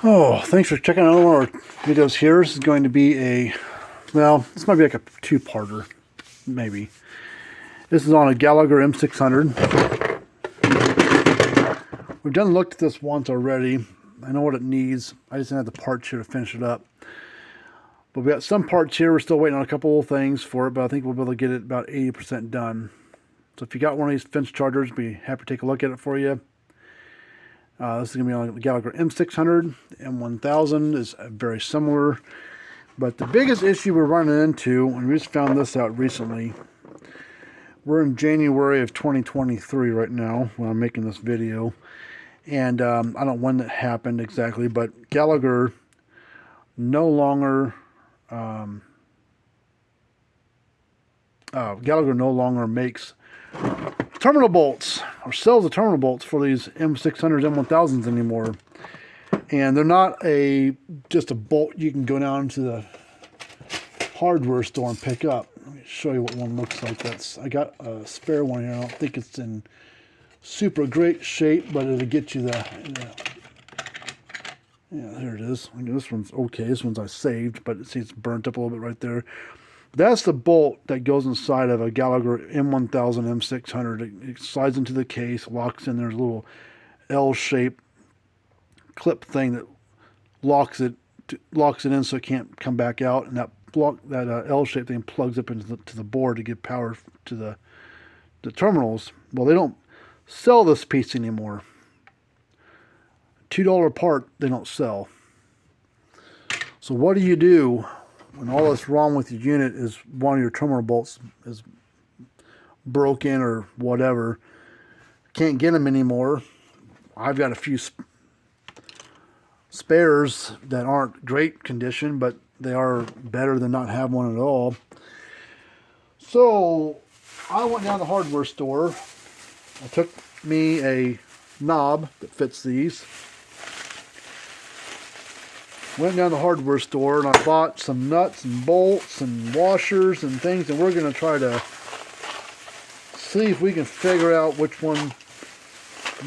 Oh, thanks for checking out one of our videos here. This is going to be well, this might be like a two-parter, maybe. This is on a Gallagher M600. We've looked at this once already. I know what it needs. I just didn't have the parts here to finish it up. But we got some parts here. We're still waiting on a couple of things for it, but I think we'll be able to get it about 80% done. So if you got one of these fence chargers, be happy to take a look at it for you. This is going to be on the Gallagher M600. M1000 is very similar. But the biggest issue we're running into, and we just found this out recently, we're in January of 2023 right now when I'm making this video. And I don't know when that happened exactly, but Gallagher no longer makes terminal bolts or sells the terminal bolts for these M600s, M1000s anymore. And they're not just a bolt you can go down to the hardware store and pick up. Let me show you what one looks like. I got a spare one here. I don't think it's in super great shape, but it'll get you yeah, there it is. This one's okay. This one's I saved, but see it's burnt up a little bit right there. That's the bolt that goes inside of a Gallagher M1000 M600. It slides into the case, locks in. There's a little L-shaped clip thing that locks it in so it can't come back out, and that L-shaped thing plugs up into the board to give power to the terminals. Well, they don't sell this piece anymore. $2 part they don't sell. So what do you do when all that's wrong with your unit is one of your terminal bolts is broken or whatever? Can't get them anymore. I've got a few spares that aren't great condition, but they are better than not have one at all. So I went down to the hardware store. I took me a knob that fits these. Went down to the hardware store and I bought some nuts and bolts and washers and things, and we're going to try to see if we can figure out which one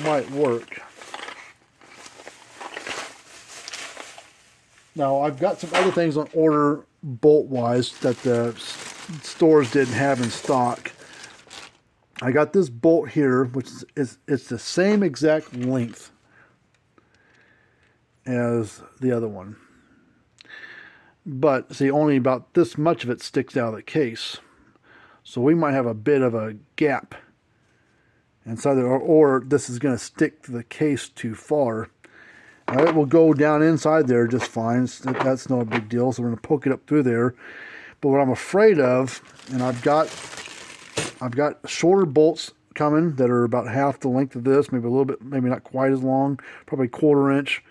might work. Now, I've got some other things on order bolt-wise that the stores didn't have in stock. I got this bolt here, which it's the same exact length as the other one. But, see, only about this much of it sticks out of the case. So we might have a bit of a gap inside there, or this is going to stick to the case too far. Now, it will go down inside there just fine. That's no big deal. So we're going to poke it up through there. But what I'm afraid of, and I've got shorter bolts coming that are about half the length of this, maybe a little bit, maybe not quite as long, probably 1/4 inch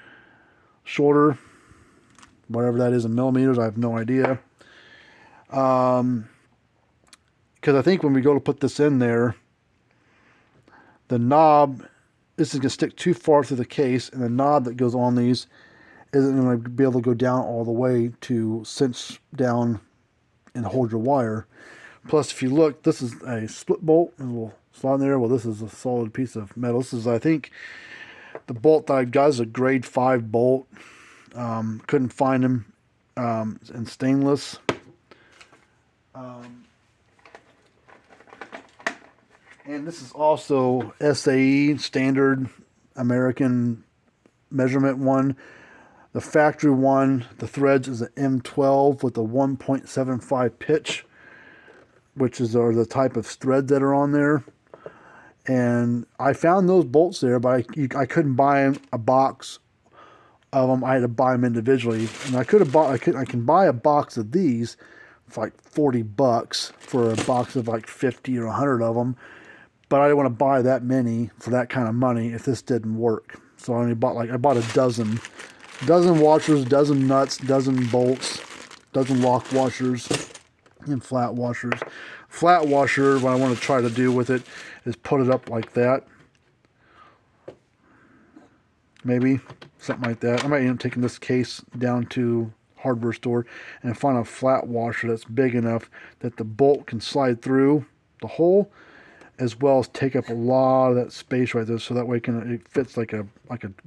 shorter, whatever that is in millimeters. I have no idea. Because I think when we go to put this in there, the knob, this is going to stick too far through the case, and the knob that goes on these isn't going to be able to go down all the way to cinch down and hold your wire. Plus, if you look, this is a split bolt, and we'll slide in there. Well, this is a solid piece of metal. This is, I think, the bolt that I got is a grade 5 bolt. Couldn't find them in stainless. And this is also SAE, standard American measurement one. The factory one, the threads is an M12 with a 1.75 pitch, which are the type of threads that are on there. And I found those bolts there, but I couldn't buy a box of them. I had to buy them individually. And I can buy a box of these for like $40 for a box of like 50 or 100 of them. But I didn't want to buy that many for that kind of money if this didn't work. So I bought a dozen washers, dozen nuts, dozen bolts, dozen lock washers, and flat washers. Flat washer, what I want to try to do with it is put it up like that. Maybe something like that. I might end up taking this case down to hardware store and find a flat washer that's big enough that the bolt can slide through the hole, as well as take up a lot of that space right there, so that way it fits like a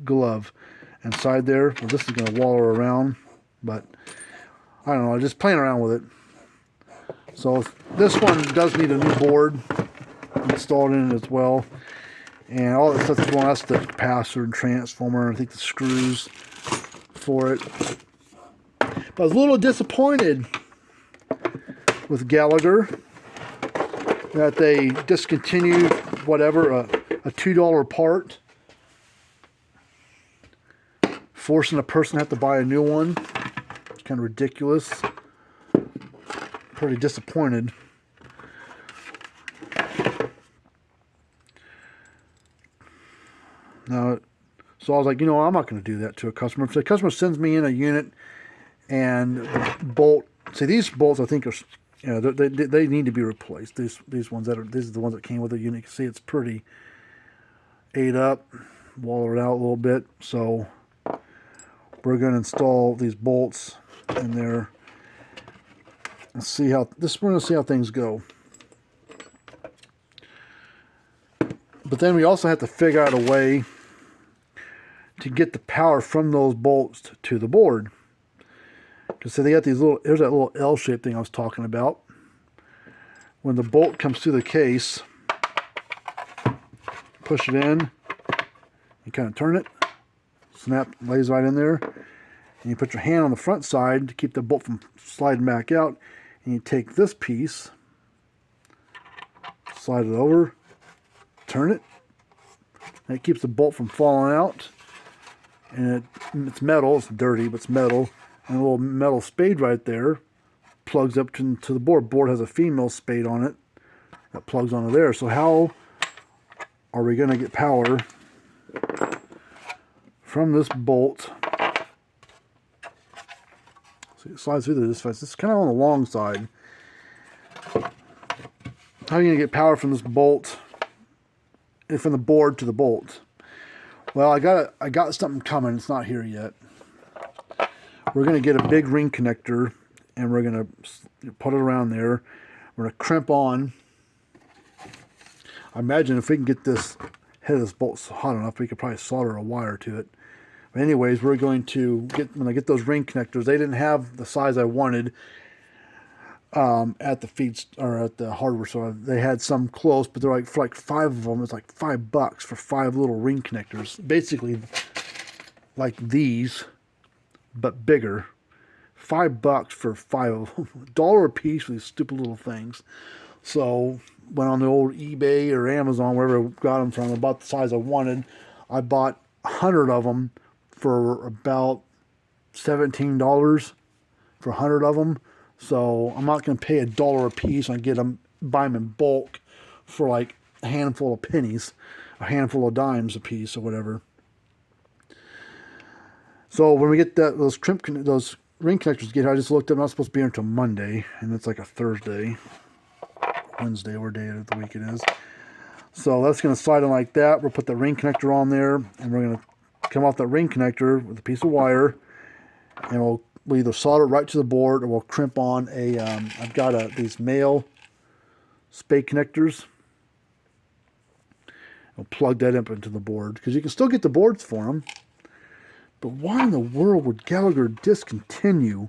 glove inside there. Well, this is going to waller around, but I don't know, just playing around with it. So this one does need a new board installed in it as well. And all that stuff is going, that's the capacitor and transformer, I think the screws for it. But I was a little disappointed with Gallagher that they discontinued whatever, a $2 part, forcing a person to have to buy a new one. It's kind of ridiculous. Pretty disappointed. Now, so I was like, you know, I'm not going to do that to a customer. If the customer sends me in a unit and bolt, see, these bolts I think are, you know, they need to be replaced. These ones that are, these are the ones that came with the unit. You can see it's pretty ate up, wallered out a little bit. So we're going to install these bolts in there and see how this. We're going to see how things go. But then we also have to figure out a way to get the power from those bolts to the board. Because so they got these little, there's that little L-shaped thing I was talking about. When the bolt comes through the case, push it in, you kind of turn it, snap, lays right in there, and you put your hand on the front side to keep the bolt from sliding back out, and you take this piece, slide it over, turn it, and it keeps the bolt from falling out. And it's metal, it's dirty, but it's metal. And a little metal spade right there plugs up to the board. Board has a female spade on it that plugs onto there. So how are we going to get power from this bolt? See, it slides through this. It's kind of on the long side. How are you going to get power from this bolt, from the board to the bolt? Well, I got something coming. It's not here yet. We're going to get a big ring connector, and we're going to put it around there. We're going to crimp on. I imagine if we can get this head of this bolt hot enough, we could probably solder a wire to it. But anyways, we're going to get, when I get those ring connectors, they didn't have the size I wanted at the feed or at the hardware store. They had some close, but they're like, for like 5 of them, it's like $5 for 5 little ring connectors. Basically, like these, but bigger. $5 for 5 of them. $1 a piece for these stupid little things. So went on the old eBay or Amazon, wherever I got them from, about the size I wanted. I bought 100 of them for about $17 for 100 of them. So I'm not going to pay $1 a piece and get them, buy them in bulk for like a handful of pennies, a handful of dimes a piece or whatever. So when we get those ring connectors get here, I just looked up, not supposed to be here until Monday, and it's like a Thursday, Wednesday, or day of the week it is. So that's going to slide in like that. We'll put the ring connector on there, and we're going to come off that ring connector with a piece of wire, and we'll either solder it right to the board, or we'll crimp on a, I've got these male spade connectors. We'll plug that up into the board, because you can still get the boards for them. But why in the world would Gallagher discontinue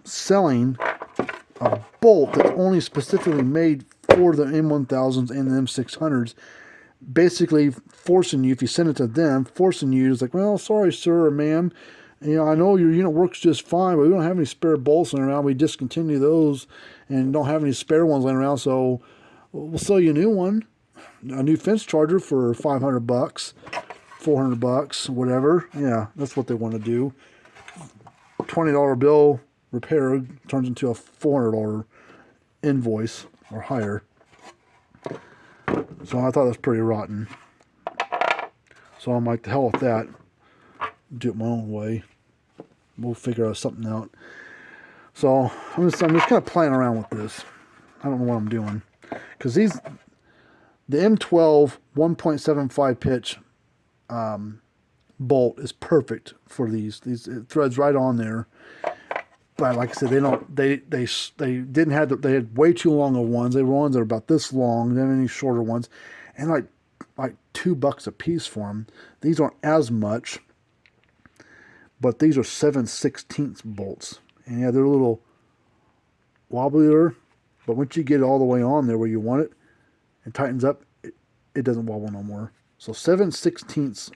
selling a bolt that's only specifically made for the M1000s and the M600s? Basically forcing you, if you send it to them, forcing you, it's like, well, sorry, sir or ma'am, you know, I know your unit works just fine, but we don't have any spare bolts laying around. We discontinue those and don't have any spare ones laying around, so we'll sell you a new one, a new fence charger for $500, $400, whatever. Yeah, that's what they want to do. $20 bill repair turns into a $400 invoice or higher. So I thought that was pretty rotten. So I'm like, the hell with that. Do it my own way. We'll figure something out. So I'm just kind of playing around with this. I don't know what I'm doing, because the M12 1.75 pitch bolt is perfect for these. It threads right on there. But like I said, they didn't have they had way too long of ones. They were ones that are about this long, then any shorter ones, and like $2 a piece for them. These aren't as much. but these are 7/16 bolts. And yeah, they're a little wobblier, but once you get it all the way on there where you want it, and tightens up, it doesn't wobble no more. So 7/16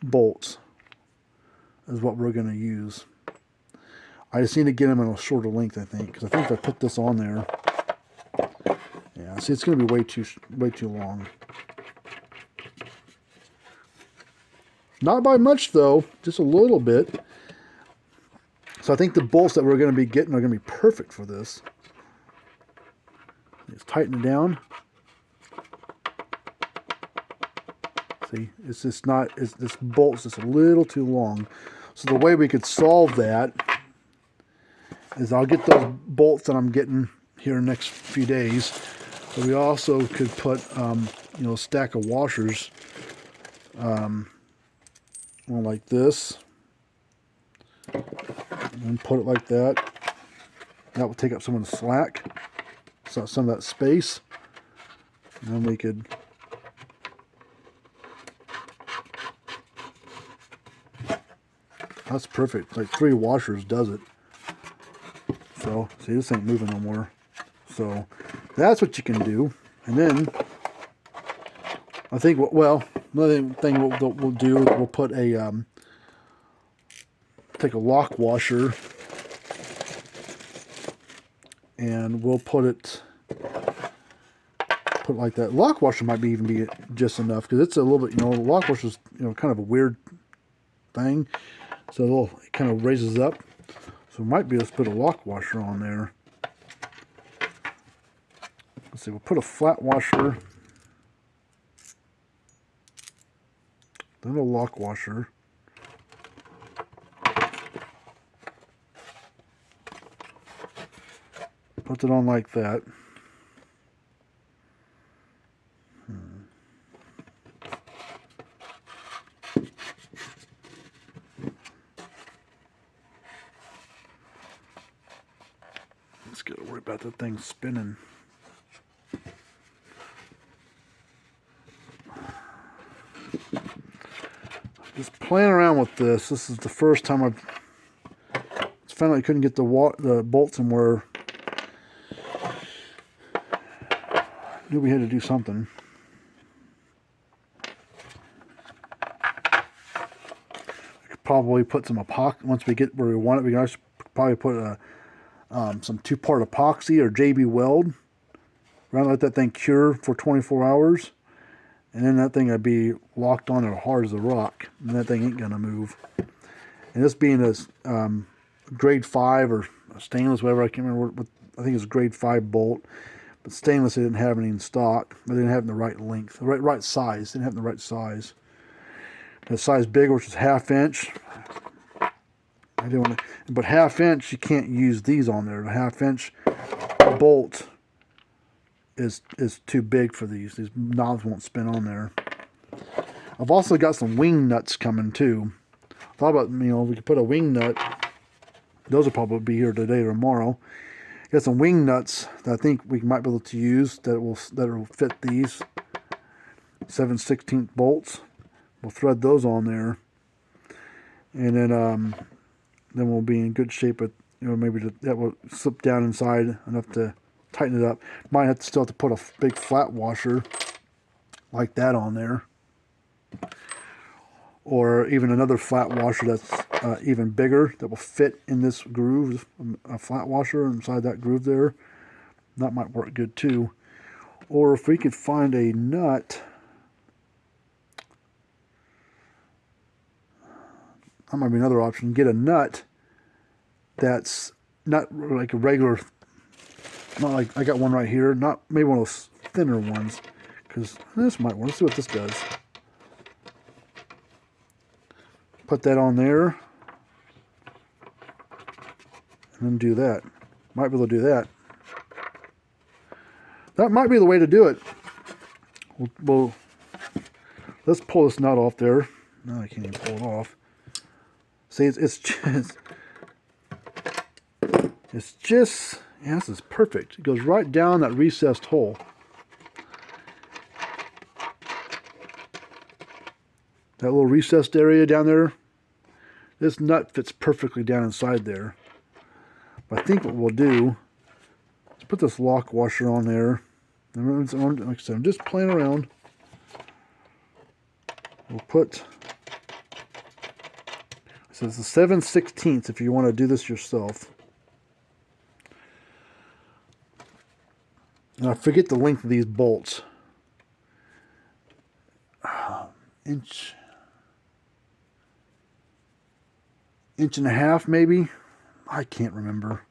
bolts is what we're going to use. I just need to get them in a shorter length, I think, because I think if I put this on there, yeah, see, it's going to be way too long. Not by much though, just a little bit. So I think the bolts that we're going to be getting are going to be perfect for this. Just tighten it down. See, it's just not, this bolt's just a little too long. So the way we could solve that is I'll get those bolts that I'm getting here in the next few days. But we also could put, you know, a stack of washers, like this, and put it like that. That will take up some of the slack, so some of that space, and then we could that's perfect. Like 3 washers does it. So see, this ain't moving no more. So that's what you can do. And then I think, well, another thing we'll do, we'll put a take a lock washer, and we'll put it like that. Lock washer might even be just enough, because it's a little bit, you know, lock washer's, you know, kind of a weird thing, so it kind of raises up. So we might be able to put a lock washer on there. Let's see, we'll put a flat washer, then a lock washer, put it on like that. Let's get worried about that thing spinning. Just playing around with this. This is the first time I've found out I couldn't get the bolts in where I knew we had to do something. I could probably put some epoxy once we get where we want it. We can actually probably put some 2-part epoxy or JB Weld. We're gonna let that thing cure for 24 hours. And then that thing would be locked on there hard as a rock, and that thing ain't gonna move. And this being a grade 5 or stainless, whatever, I can't remember what, I think it's grade 5 bolt, but stainless they didn't have any in stock, but they didn't have it in the right length, the right size. They didn't have it in the right size. The size bigger, which is 1/2 inch. I didn't want to, but 1/2 inch you can't use these on there. The 1/2 inch bolt is too big for these. These knobs won't spin on there. I've also got some wing nuts coming too. Thought about, you know, we could put a wing nut. Those will probably be here today or tomorrow. Got some wing nuts that I think we might be able to use that will fit these 7/16 bolts. We'll thread those on there, and then we'll be in good shape. But you know, maybe that will slip down inside enough to tighten it up. Might have to still have to put a big flat washer like that on there, or even another flat washer that's even bigger that will fit in this groove. A flat washer inside that groove there, that might work good too. Or if we could find a nut, that might be another option. Get a nut that's not like a regular, not like I got one right here, not maybe one of those thinner ones, because this might work. Let's see what this does. Put that on there, and then do that. Might be able to do that. That might be the way to do it. We'll let's pull this nut off there. No, I can't even pull it off. See, it's just, yeah, this is perfect. It goes right down that recessed hole. That little recessed area down there, This nut fits perfectly down inside there. But I think what we'll do is put this lock washer on there. And like I said, I'm just playing around. We'll put, so it's a 7/16 if you want to do this yourself. And I forget the length of these bolts. Inch and a half maybe. I can't remember.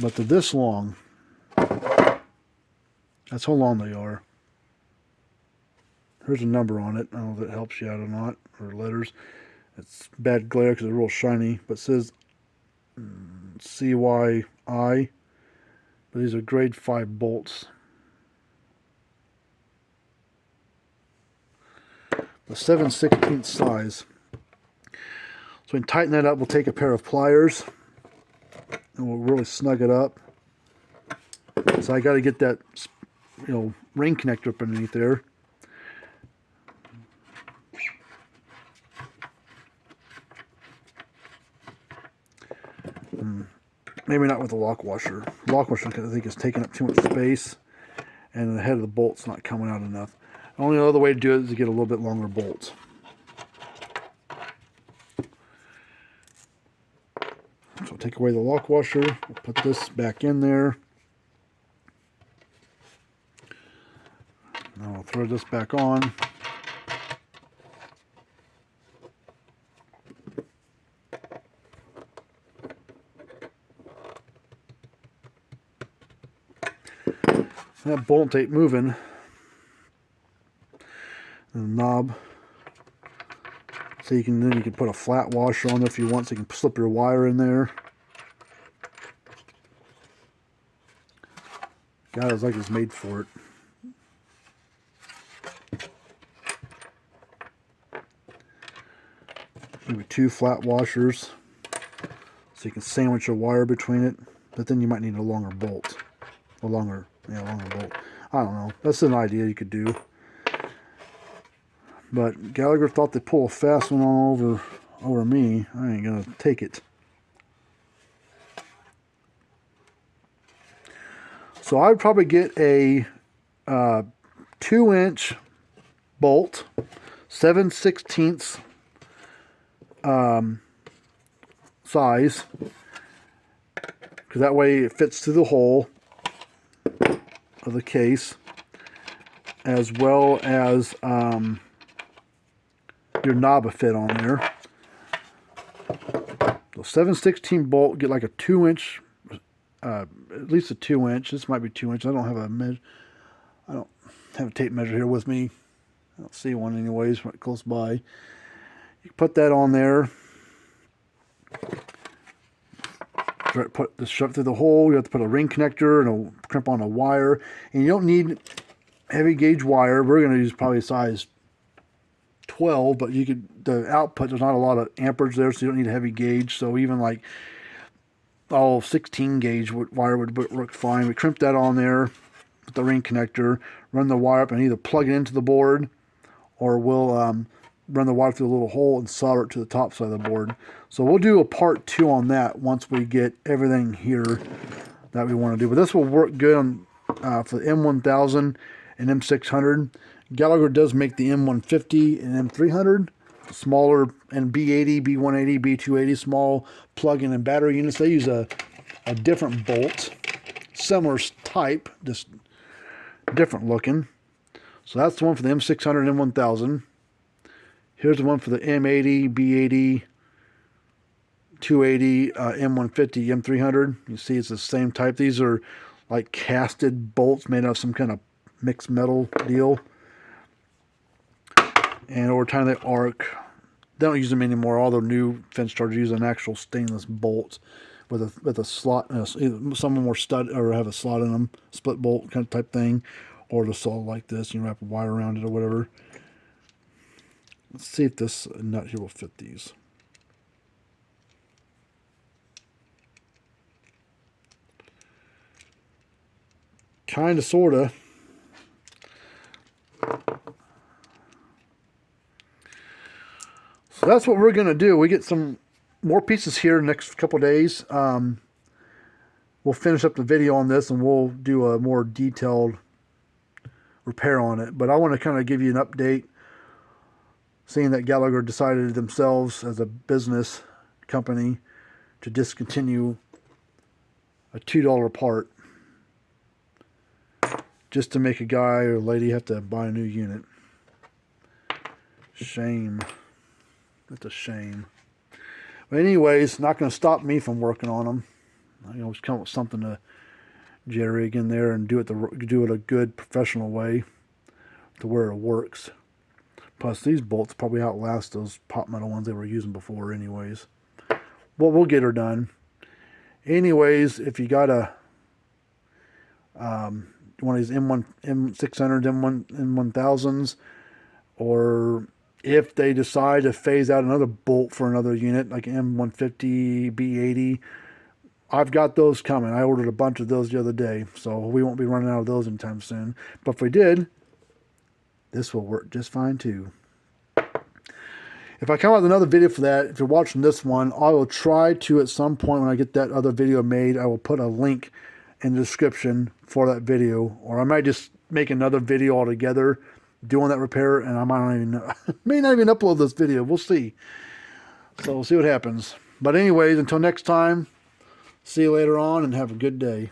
But they're this long. That's how long they are. Here's a number on it. I don't know if it helps you out or not, or letters. It's bad glare because they're real shiny, but it says CYI. But these are grade 5 bolts. The 7/16 size. So we can tighten that up. We'll take a pair of pliers and we'll really snug it up. So I got to get that, ring connector up underneath there. Maybe not with the lock washer. The lock washer, I think, is taking up too much space, and the head of the bolt's not coming out enough. The only other way to do it is to get a little bit longer bolts. So take away the lock washer. We'll put this back in there. Now we'll throw this back on. That bolt ain't moving. And the knob. So you can put a flat washer on there if you want, so you can slip your wire in there. God, it's like it's made for it. Maybe 2 flat washers, so you can sandwich a wire between it. But then you might need a longer bolt, longer bolt. I don't know. That's an idea you could do. But Gallagher thought they'd pull a fast one on over me. I ain't gonna take it. So I'd probably get a 2-inch bolt, 7/16 size, because that way it fits through the hole of the case, as well as your knob will fit on there. So 7/16 bolt, get like a 2-inch, at least a 2-inch. This might be 2 inches. I don't have a tape measure here with me. I don't see one anyways, close by. You put that on there. Put the shove through the hole. You have to put a ring connector and a crimp on a wire. And you don't need heavy gauge wire. We're going to use probably size 12, but the output, there's not a lot of amperage there, so you don't need a heavy gauge. So even like all 16 gauge wire would work fine. We crimp that on there with the ring connector, run the wire up and either plug it into the board, or we'll run the wire through a little hole and solder it to the top side of the board. So we'll do a part 2 on that once we get everything here that we want to do. But this will work good on, for the M1000 and M600. Gallagher does make the M150 and M300, smaller, and B80, B180, B280, small plug-in and battery units. They use a different bolt, similar type, just different looking. So that's the one for the M600 and M1000. Here's the one for the M80, B80, 280, M150, M300. You see it's the same type. These are like casted bolts made out of some kind of mixed metal deal. And over time they arc. They don't use them anymore. All the new fence chargers use an actual stainless bolt with a slot. Some of them are stud or have a slot in them, split bolt kind of type thing, or just all like this. You wrap a wire around it or whatever. Let's see if this nut here will fit these. Kind of, sort of. So that's what we're going to do. We get some more pieces here in the next couple days. We'll finish up the video on this and we'll do a more detailed repair on it. But I want to kind of give you an update, seeing that Gallagher decided themselves as a business company to discontinue a $2 part just to make a guy or lady have to buy a new unit. Shame. That's a shame. But anyways, not going to stop me from working on them. I always come up with something to jerry rig in there and do it a good professional way to where it works. Plus, these bolts probably outlast those pot metal ones they were using before anyways. Well, we'll get her done. Anyways, if you got a one of these M600s, M1000s, or if they decide to phase out another bolt for another unit, like M150, B80, I've got those coming. I ordered a bunch of those the other day, so we won't be running out of those anytime soon. But if we did, this will work just fine too. If I come out with another video for that, if you're watching this one, I will try to, at some point when I get that other video made, I will put a link in the description for that video. Or I might just make another video altogether doing that repair, and I may not even upload this video. We'll see. So we'll see what happens. But anyways, until next time, see you later on and have a good day.